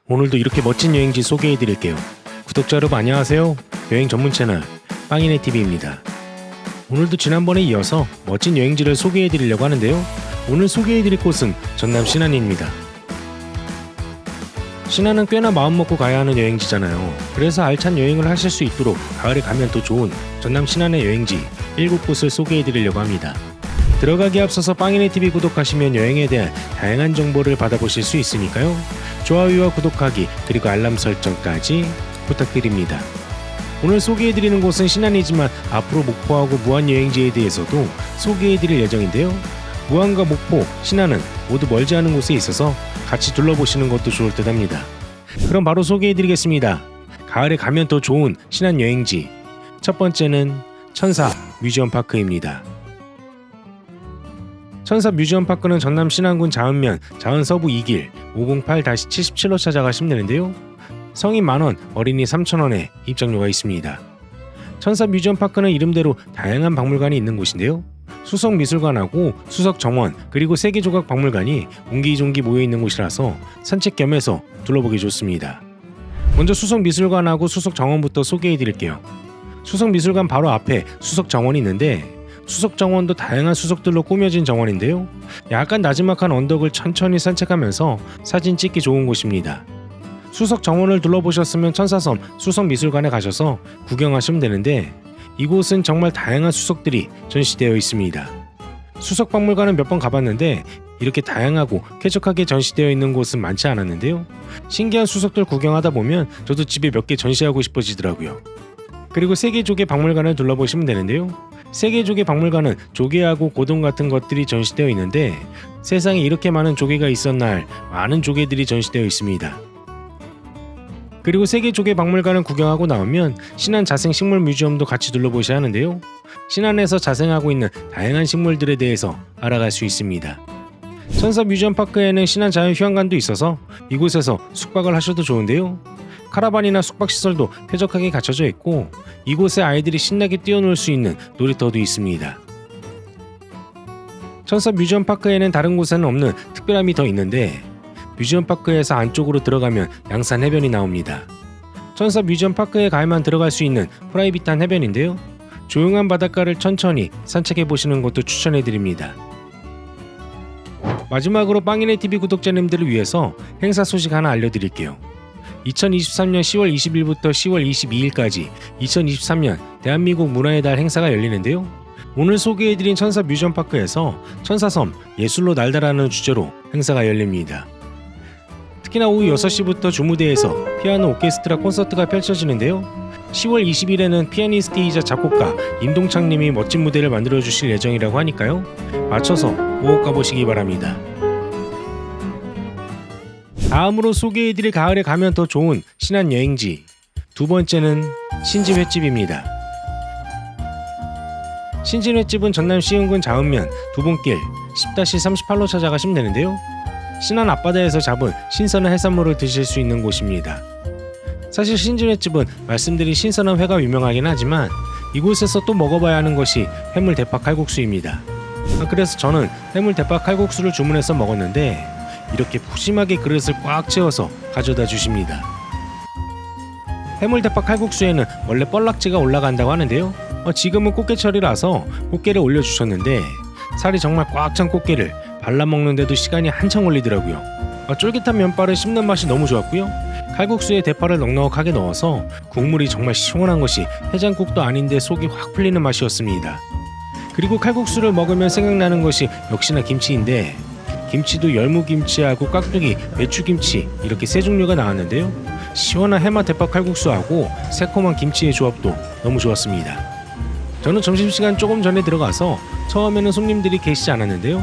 오늘도 이렇게 멋진 여행지 소개해드릴게요. 구독자 여러분 안녕하세요. 여행 전문 채널 빵이네TV입니다. 오늘도 지난번에 이어서 멋진 여행지를 소개해드리려고 하는데요. 오늘 소개해드릴 곳은 전남 신안입니다. 신안은 꽤나 마음먹고 가야 하는 여행지잖아요. 그래서 알찬 여행을 하실 수 있도록 가을에 가면 더 좋은 전남 신안의 여행지 7곳을 소개해드리려고 합니다. 들어가기에 앞서서 빵이네TV 구독하시면 여행에 대한 다양한 정보를 받아보실 수 있으니까요. 좋아요와 구독하기 그리고 알람 설정까지 부탁드립니다. 오늘 소개해드리는 곳은 신안이지만 앞으로 목포하고 무안 여행지에 대해서도 소개해드릴 예정인데요. 무안과 목포, 신안은 모두 멀지 않은 곳에 있어서 같이 둘러보시는 것도 좋을 듯 합니다. 그럼 바로 소개해드리겠습니다. 가을에 가면 더 좋은 신안 여행지 첫 번째는 천사 뮤지엄파크입니다. 천사 뮤지엄파크는 전남 신안군 자은면 자은서부 2길 508-77로 찾아가시면 되는데요. 성인 만원, 어린이 3,000원에 입장료가 있습니다. 천사 뮤지엄파크는 이름대로 다양한 박물관이 있는 곳인데요. 수석미술관하고 수석정원 그리고 세계조각 박물관이 옹기종기 모여있는 곳이라서 산책 겸해서 둘러보기 좋습니다. 먼저 수석미술관하고 수석정원부터 소개해드릴게요. 수석미술관 바로 앞에 수석정원이 있는데 수석정원도 다양한 수석들로 꾸며진 정원인데요. 약간 나지막한 언덕을 천천히 산책하면서 사진 찍기 좋은 곳입니다. 수석정원을 둘러보셨으면 천사섬 수석미술관에 가셔서 구경하시면 되는데 이곳은 정말 다양한 수석들이 전시되어 있습니다. 수석박물관은 몇 번 가봤는데 이렇게 다양하고 쾌적하게 전시되어 있는 곳은 많지 않았는데요. 신기한 수석들 구경하다 보면 저도 집에 몇 개 전시하고 싶어지더라고요. 그리고 세계조개 박물관을 둘러보시면 되는데요. 세계조개 박물관은 조개하고 고동 같은 것들이 전시되어 있는데 세상에 이렇게 많은 조개가 있었나 할 많은 조개들이 전시되어 있습니다. 그리고 세계조개 박물관을 구경하고 나오면 신안 자생식물 뮤지엄도 같이 둘러보셔야 하는데요. 신안에서 자생하고 있는 다양한 식물들에 대해서 알아갈 수 있습니다. 천사 뮤지엄파크에는 신안 자연휴양관도 있어서 이곳에서 숙박을 하셔도 좋은데요. 카라반이나 숙박시설도 쾌적하게 갖춰져 있고 이곳에 아이들이 신나게 뛰어놀 수 있는 놀이터도 있습니다. 천사 뮤지엄파크에는 다른 곳에는 없는 특별함이 더 있는데 뮤지엄파크에서 안쪽으로 들어가면 양산 해변이 나옵니다. 천사 뮤지엄파크에 가야만 들어갈 수 있는 프라이빗한 해변인데요. 조용한 바닷가를 천천히 산책해보시는 것도 추천해드립니다. 마지막으로 빵이네TV 구독자님들을 위해서 행사 소식 하나 알려드릴게요. 2023년 10월 20일부터 10월 22일까지 2023년 대한민국 문화의 달 행사가 열리는데요. 오늘 소개해드린 천사 뮤지엄파크에서 천사섬 예술로 날다라는 주제로 행사가 열립니다. 특히나 오후 6시부터 주무대에서 피아노 오케스트라 콘서트가 펼쳐지는데요. 10월 20일에는 피아니스트이자 작곡가 임동창님이 멋진 무대를 만들어주실 예정이라고 하니까요. 맞춰서 꼭 가보시기 바랍니다. 다음으로 소개해드릴 가을에 가면 더 좋은 신안 여행지 두 번째는 신진횟집입니다. 신진횟집은 전남 시흥군 자은면 두봉길 10-38로 찾아가시면 되는데요. 신안 앞바다에서 잡은 신선한 해산물을 드실 수 있는 곳입니다. 사실 신진횟집은 말씀드린 신선한 회가 유명하긴 하지만 이곳에서 또 먹어봐야 하는 것이 해물 대파 칼국수입니다. 그래서 저는 해물 대파 칼국수를 주문해서 먹었는데 이렇게 푸짐하게 그릇을 꽉 채워서 가져다 주십니다. 해물 대파 칼국수에는 원래 뻘락지가 올라간다고 하는데요. 지금은 꽃게철이라서 꽃게를 올려주셨는데 살이 정말 꽉 찬 꽃게를 발라먹는데도 시간이 한참 걸리더라고요. 쫄깃한 면발을 씹는 맛이 너무 좋았고요. 칼국수에 대파를 넉넉하게 넣어서 국물이 정말 시원한 것이 해장국도 아닌데 속이 확 풀리는 맛이었습니다. 그리고 칼국수를 먹으면 생각나는 것이 역시나 김치인데 김치도 열무김치하고 깍두기, 배추김치 이렇게 세 종류가 나왔는데요. 시원한 해맛 대파 칼국수하고 새콤한 김치의 조합도 너무 좋았습니다. 저는 점심시간 조금 전에 들어가서 처음에는 손님들이 계시지 않았는데요.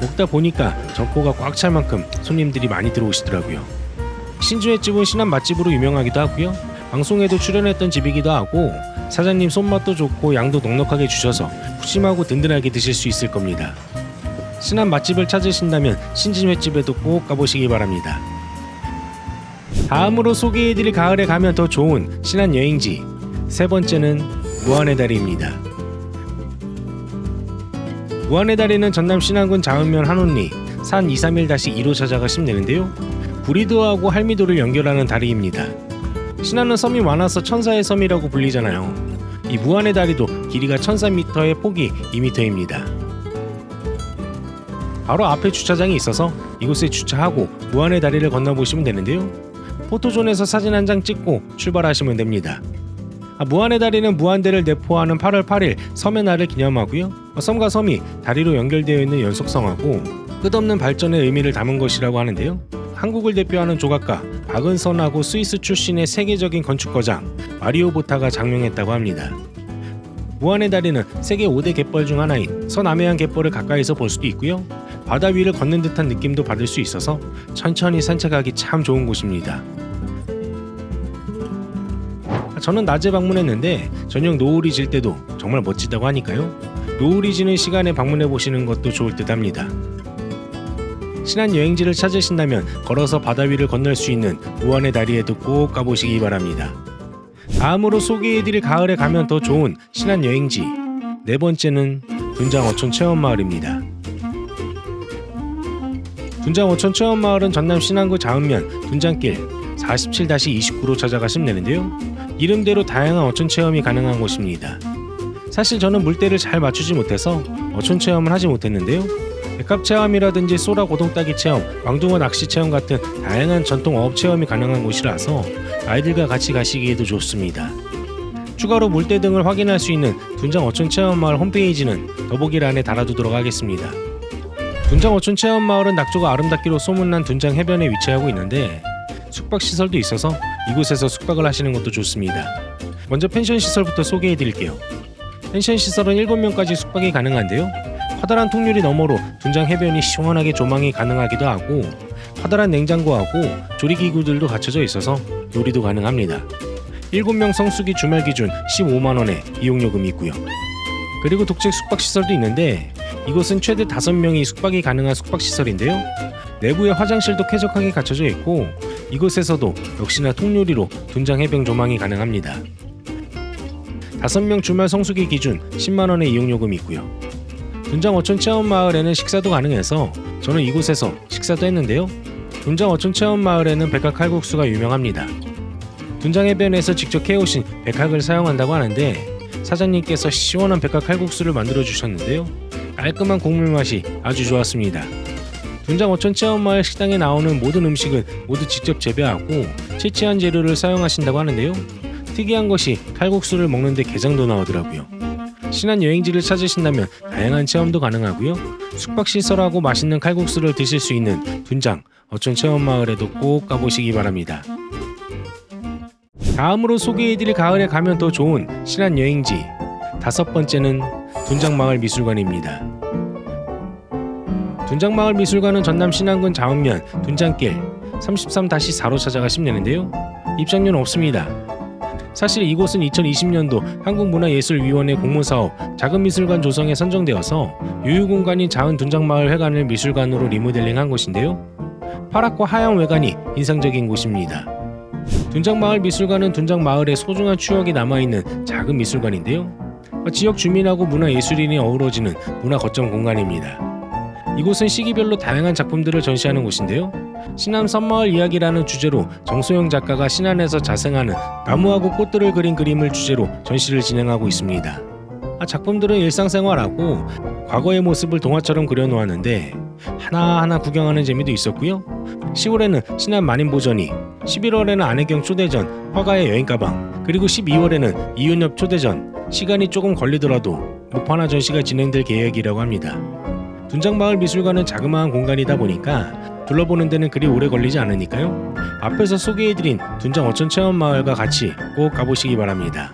먹다 보니까 적고가 꽉 찰 만큼 손님들이 많이 들어오시더라고요. 신진횟집은 신안 맛집으로 유명하기도 하고요. 방송에도 출연했던 집이기도 하고 사장님 손맛도 좋고 양도 넉넉하게 주셔서 푸짐하고 든든하게 드실 수 있을 겁니다. 신안 맛집을 찾으신다면 신진횟집에도 꼭 가보시기 바랍니다. 다음으로 소개해드릴 가을에 가면 더 좋은 신안 여행지 세 번째는 무안의 다리입니다. 무안의 다리는 전남 신안군 자은면 한온리 산 231-2로 찾아가시면 되는데요. 구리도하고 할미도를 연결하는 다리입니다. 신안은 섬이 많아서 천사의 섬이라고 불리잖아요. 이 무안의 다리도 길이가 1400m에 폭이 2m입니다. 바로 앞에 주차장이 있어서 이곳에 주차하고 무안의 다리를 건너보시면 되는데요. 포토존에서 사진 한 장 찍고 출발하시면 됩니다. 무안의 다리는 무안대를 내포하는 8월 8일 섬의 날을 기념하고요. 섬과 섬이 다리로 연결되어 있는 연속성하고 끝없는 발전의 의미를 담은 것이라고 하는데요. 한국을 대표하는 조각가 박은선하고 스위스 출신의 세계적인 건축거장 마리오 보타가 장명했다고 합니다. 무안의 다리는 세계 5대 갯벌 중 하나인 서남해안 갯벌을 가까이서 볼 수도 있고요. 바다 위를 걷는 듯한 느낌도 받을 수 있어서 천천히 산책하기 참 좋은 곳입니다. 저는 낮에 방문했는데 저녁 노을이 질 때도 정말 멋지다고 하니까요. 노을이 지는 시간에 방문해 보시는 것도 좋을 듯 합니다. 신안 여행지를 찾으신다면 걸어서 바다 위를 건널 수 있는 무안의 다리에도 꼭 가보시기 바랍니다. 다음으로 소개해드릴 가을에 가면 더 좋은 신안 여행지 네 번째는 둔장 어촌 체험마을입니다. 둔장 어촌 체험마을은 전남 신안구 자은면 둔장길 47-29로 찾아가시면 되는데요. 이름대로 다양한 어촌 체험이 가능한 곳입니다. 사실 저는 물때를 잘 맞추지 못해서 어촌 체험을 하지 못했는데요. 백합 체험이라든지 소라 고동 따기 체험, 왕둥어 낚시 체험 같은 다양한 전통 어업 체험이 가능한 곳이라서 아이들과 같이 가시기에도 좋습니다. 추가로 물때 등을 확인할 수 있는 둔장 어촌 체험마을 홈페이지는 더보기란에 달아두도록 하겠습니다. 둔장 어촌 체험마을은 낙조가 아름답기로 소문난 둔장 해변에 위치하고 있는데 숙박시설도 있어서 이곳에서 숙박을 하시는 것도 좋습니다. 먼저 펜션 시설부터 소개해 드릴게요. 펜션 시설은 7명까지 숙박이 가능한데요. 커다란 통유리 너머로 둔장 해변이 시원하게 조망이 가능하기도 하고 커다란 냉장고하고 조리기구들도 갖춰져 있어서 요리도 가능합니다. 7명 성수기 주말 기준 15만원에 이용요금이 있고요. 그리고 독채 숙박시설도 있는데 이곳은 최대 5명이 숙박이 가능한 숙박시설인데요. 내부에 화장실도 쾌적하게 갖춰져 있고 이곳에서도 역시나 통유리로 둔장 해변 조망이 가능합니다. 5명 주말 성수기 기준 10만원의 이용요금이 있고요. 둔장 어촌 체험마을에는 식사도 가능해서 저는 이곳에서 식사도 했는데요. 둔장 어촌 체험마을에는 백학 칼국수가 유명합니다. 둔장 해변에서 직접 캐오신 백학을 사용한다고 하는데 사장님께서 시원한 백학 칼국수를 만들어 주셨는데요. 깔끔한 국물 맛이 아주 좋았습니다. 둔장 어촌 체험마을 식당에 나오는 모든 음식은 모두 직접 재배하고 채취한 재료를 사용하신다고 하는데요. 특이한 것이 칼국수를 먹는데 게장도 나오더라고요. 신안 여행지를 찾으신다면 다양한 체험도 가능하고요. 숙박시설하고 맛있는 칼국수를 드실 수 있는 둔장 어촌 체험마을에도 꼭 가보시기 바랍니다. 다음으로 소개해드릴 가을에 가면 더 좋은 신안 여행지 5번째는 둔장마을 미술관입니다. 둔장마을 미술관은 전남 신안군 자은면 둔장길 33-4로 찾아가시면 되는데요. 입장료는 없습니다. 사실 이곳은 2020년도 한국문화예술위원회 공모사업 작은미술관 조성에 선정되어서 유휴공간인 자은 둔장마을 회관을 미술관으로 리모델링한 곳인데요. 파랗고 하얀 외관이 인상적인 곳입니다. 둔장마을 미술관은 둔장마을의 소중한 추억이 남아있는 작은 미술관인데요. 지역 주민하고 문화예술인이 어우러지는 문화 거점 공간입니다. 이곳은 시기별로 다양한 작품들을 전시하는 곳인데요. 신안 섬마을 이야기라는 주제로 정소영 작가가 신안에서 자생하는 나무하고 꽃들을 그린 그림을 주제로 전시를 진행하고 있습니다. 작품들은 일상생활하고 과거의 모습을 동화처럼 그려놓았는데 하나하나 구경하는 재미도 있었고요. 10월에는 신안 만인보전이, 11월에는 안혜경 초대전, 화가의 여행가방, 그리고 12월에는 이윤엽 초대전, 시간이 조금 걸리더라도 목판화 전시가 진행될 계획이라고 합니다. 둔장마을 미술관은 자그마한 공간이다 보니까 둘러보는 데는 그리 오래 걸리지 않으니까요. 앞에서 소개해드린 둔장 어촌 체험마을과 같이 꼭 가보시기 바랍니다.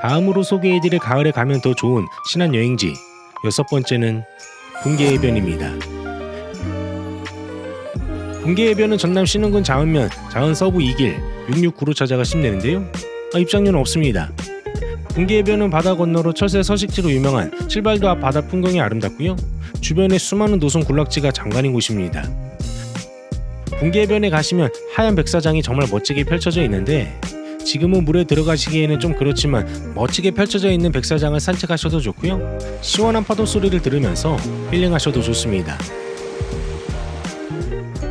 다음으로 소개해드릴 가을에 가면 더 좋은 신안 여행지 6번째는 분계해변입니다. 분계해변은 전남 신흥군 자은면 자은 서부 2길 669로 찾아가시면 되는데요. 입장료는 없습니다. 분계해변은 바다 건너로 철새 서식지로 유명한 칠발도 앞 바다 풍경이 아름답고요. 주변에 수많은 노선 군락지가 장관인 곳입니다. 분계해변에 가시면 하얀 백사장이 정말 멋지게 펼쳐져 있는데 지금은 물에 들어가시기에는 좀 그렇지만 멋지게 펼쳐져 있는 백사장을 산책하셔도 좋고요. 시원한 파도 소리를 들으면서 힐링하셔도 좋습니다.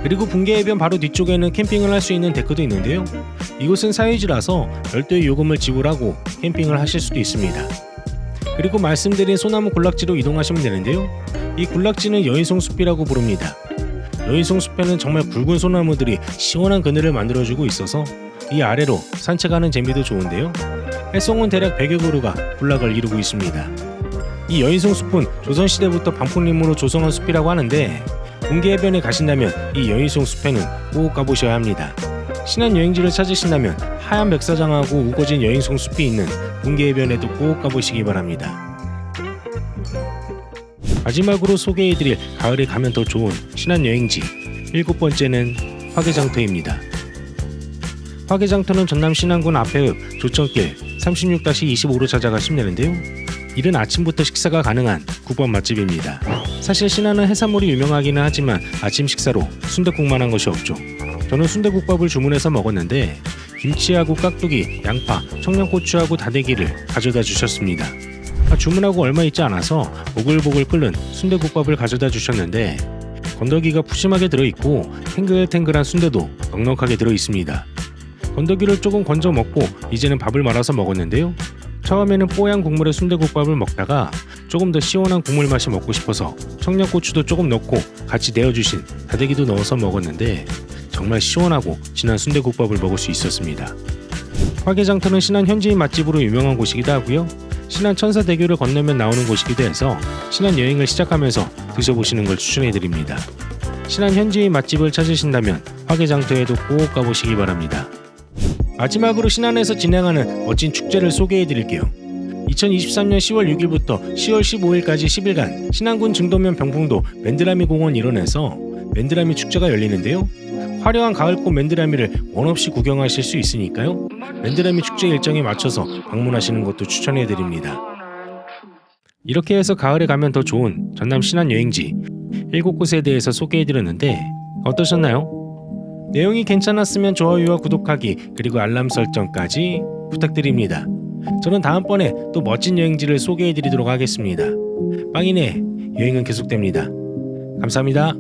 그리고 분계해변 바로 뒤쪽에는 캠핑을 할 수 있는 데크도 있는데요. 이곳은 사유지라서 별도의 요금을 지불하고 캠핑을 하실 수도 있습니다. 그리고 말씀드린 소나무 군락지로 이동하시면 되는데요. 이 군락지는 여인송 숲이라고 부릅니다. 여인송 숲에는 정말 굵은 소나무들이 시원한 그늘을 만들어주고 있어서 이 아래로 산책하는 재미도 좋은데요. 해송은 대략 100여 그루가 군락을 이루고 있습니다. 이 여인송 숲은 조선시대부터 방풍림으로 조성한 숲이라고 하는데 분계해변에 가신다면 이 여인송 숲에는 꼭 가보셔야 합니다. 신안여행지를 찾으신다면 하얀 백사장하고 우거진 여인송 숲이 있는 분계해변에도 꼭 가보시기 바랍니다. 마지막으로 소개해드릴 가을에 가면 더 좋은 신안여행지 7번째는 화개장터입니다. 화개장터는 전남 신안군 앞해읍 조천길 36-25로 찾아가시면 되는데요. 이른 아침부터 식사가 가능한 국밥 맛집입니다. 사실 신안은 해산물이 유명하기는 하지만 아침 식사로 순댓국만한 것이 없죠. 저는 순댓국밥을 주문해서 먹었는데 김치하고 깍두기, 양파, 청양고추하고 다대기를 가져다 주셨습니다. 주문하고 얼마 있지 않아서 보글보글 끓는 순댓국밥을 가져다 주셨는데 건더기가 푸짐하게 들어있고 탱글탱글한 순대도 넉넉하게 들어있습니다. 건더기를 조금 건져 먹고 이제는 밥을 말아서 먹었는데요. 처음에는 뽀얀 국물의 순댓국밥을 먹다가 조금 더 시원한 국물 맛이 먹고 싶어서 청양고추도 조금 넣고 같이 내어주신 다대기도 넣어서 먹었는데 정말 시원하고 진한 순댓국밥을 먹을 수 있었습니다. 화개장터는 신안 현지인 맛집으로 유명한 곳이기도 하고요. 신안 천사대교를 건너면 나오는 곳이기도 해서 신안 여행을 시작하면서 드셔보시는 걸 추천해드립니다. 신안 현지인 맛집을 찾으신다면 화개장터에도 꼭 가보시기 바랍니다. 마지막으로 신안에서 진행하는 멋진 축제를 소개해드릴게요. 2023년 10월 6일부터 10월 15일까지 10일간 신안군 증도면 병풍도 맨드라미 공원 일원에서 맨드라미 축제가 열리는데요. 화려한 가을꽃 맨드라미를 원없이 구경하실 수 있으니까요. 맨드라미 축제 일정에 맞춰서 방문하시는 것도 추천해드립니다. 이렇게 해서 가을에 가면 더 좋은 전남 신안 여행지 7곳에 대해서 소개해드렸는데 어떠셨나요? 내용이 괜찮았으면 좋아요와 구독하기 그리고 알람 설정까지 부탁드립니다. 저는 다음번에 또 멋진 여행지를 소개해드리도록 하겠습니다. 빵이네 여행은 계속됩니다. 감사합니다.